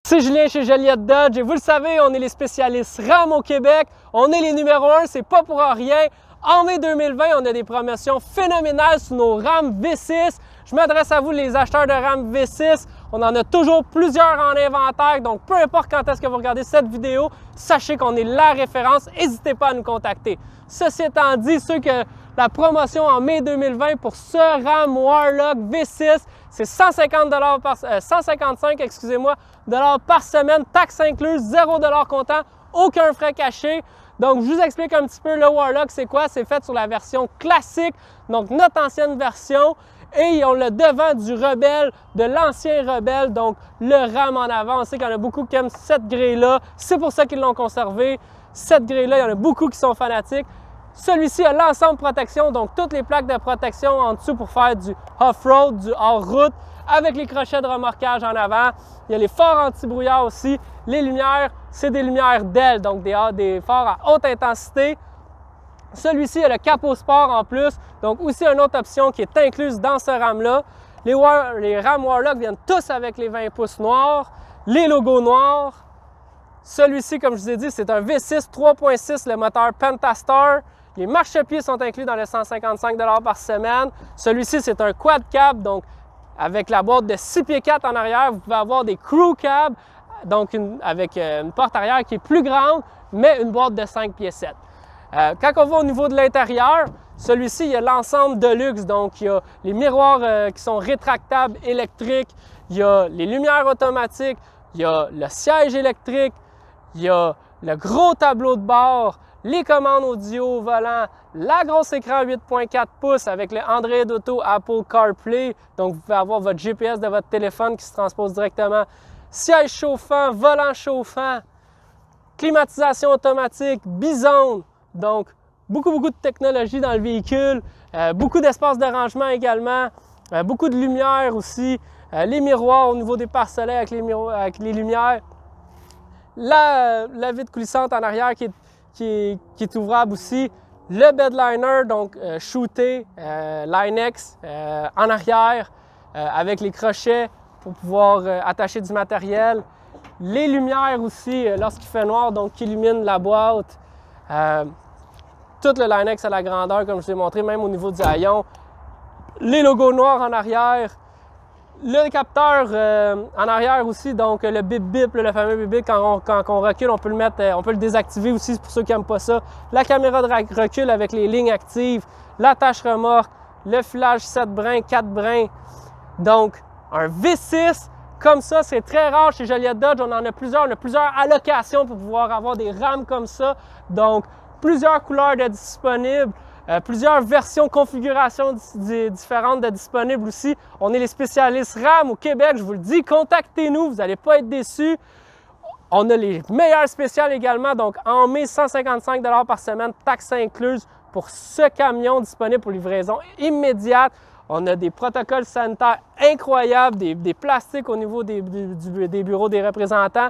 C'est Julien chez Joliette Dodge et vous le savez, on est les spécialistes RAM au Québec. On est les numéros 1, c'est pas pour rien. En mai 2020, on a des promotions phénoménales sur nos RAM V6. Je m'adresse à vous, les acheteurs de RAM V6. On en a toujours plusieurs en inventaire, donc peu importe quand est-ce que vous regardez cette vidéo, sachez qu'on est la référence. N'hésitez pas à nous contacter. Ceci étant dit, ceux que la promotion en mai 2020 pour ce RAM Warlock V6, c'est 155 dollars par semaine, taxes incluses, 0 $ comptant, aucun frais caché. Donc, je vous explique un petit peu le Warlock, c'est quoi? C'est fait sur la version classique, donc notre ancienne version. Et ils ont le devant du Rebelle, de l'ancien Rebelle, donc le RAM en avant. On sait qu'il y en a beaucoup qui aiment cette grille-là. C'est pour ça qu'ils l'ont conservé. Cette grille-là, il y en a beaucoup qui sont fanatiques. Celui-ci a l'ensemble protection, donc toutes les plaques de protection en dessous pour faire du off-road, du hors-route, avec les crochets de remorquage en avant. Il y a les phares anti-brouillard aussi. Les lumières, c'est des lumières LED, donc des phares à haute intensité. Celui-ci a le capot sport en plus, donc aussi une autre option qui est incluse dans ce RAM-là. Les RAM Warlock viennent tous avec les 20 pouces noirs, les logos noirs. Celui-ci, comme je vous ai dit, c'est un V6 3.6, le moteur Pentastar. Les marchepieds sont inclus dans les 155 $ par semaine. Celui-ci, c'est un quad cab, donc avec la boîte de 6 pieds 4 en arrière, vous pouvez avoir des crew cab, donc avec une porte arrière qui est plus grande, mais une boîte de 5 pieds 7. Quand on va au niveau de l'intérieur, celui-ci, il y a l'ensemble de luxe, donc il y a les miroirs qui sont rétractables électriques, il y a les lumières automatiques, il y a le siège électrique, il y a le gros tableau de bord, les commandes audio au volant, la grosse écran 8.4 pouces avec le Android Auto, Apple CarPlay, donc vous pouvez avoir votre GPS de votre téléphone qui se transpose directement, siège chauffant, volant chauffant, climatisation automatique, bizone, donc beaucoup de technologie dans le véhicule, beaucoup d'espace de rangement également, beaucoup de lumière aussi, les miroirs au niveau des pare-soleils avec les lumières, la vitre coulissante en arrière qui est ouvrable aussi, le bedliner, donc shooté, Line-X en arrière avec les crochets pour pouvoir attacher du matériel, les lumières aussi lorsqu'il fait noir, donc qui illuminent la boîte, tout le Line-X à la grandeur comme je vous ai montré, même au niveau du haillon, les logos noirs en arrière, le capteur en arrière aussi, donc le bip-bip, le fameux bip-bip, quand on recule, on peut le désactiver aussi pour ceux qui n'aiment pas ça. La caméra de recul avec les lignes actives, l'attache remorque, le filage 7 brins, 4 brins. Donc, un V6 comme ça, c'est très rare chez Joliette Dodge. On en a plusieurs, on a plusieurs allocations pour pouvoir avoir des RAM comme ça. Donc, plusieurs couleurs de disponibles. Plusieurs versions, configurations différentes de disponibles aussi. On est les spécialistes RAM au Québec, je vous le dis, contactez-nous, vous n'allez pas être déçus. On a les meilleurs spéciales également, donc en mai, 155 $ par semaine, taxes incluses pour ce camion disponible pour livraison immédiate. On a des protocoles sanitaires incroyables, des plastiques au niveau des bureaux des représentants.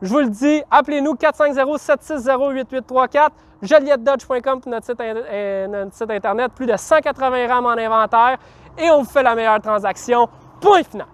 Je vous le dis, appelez-nous 450-760-8834, joliettedodge.com pour notre site internet, plus de 180 RAM en inventaire et on vous fait la meilleure transaction. Point final!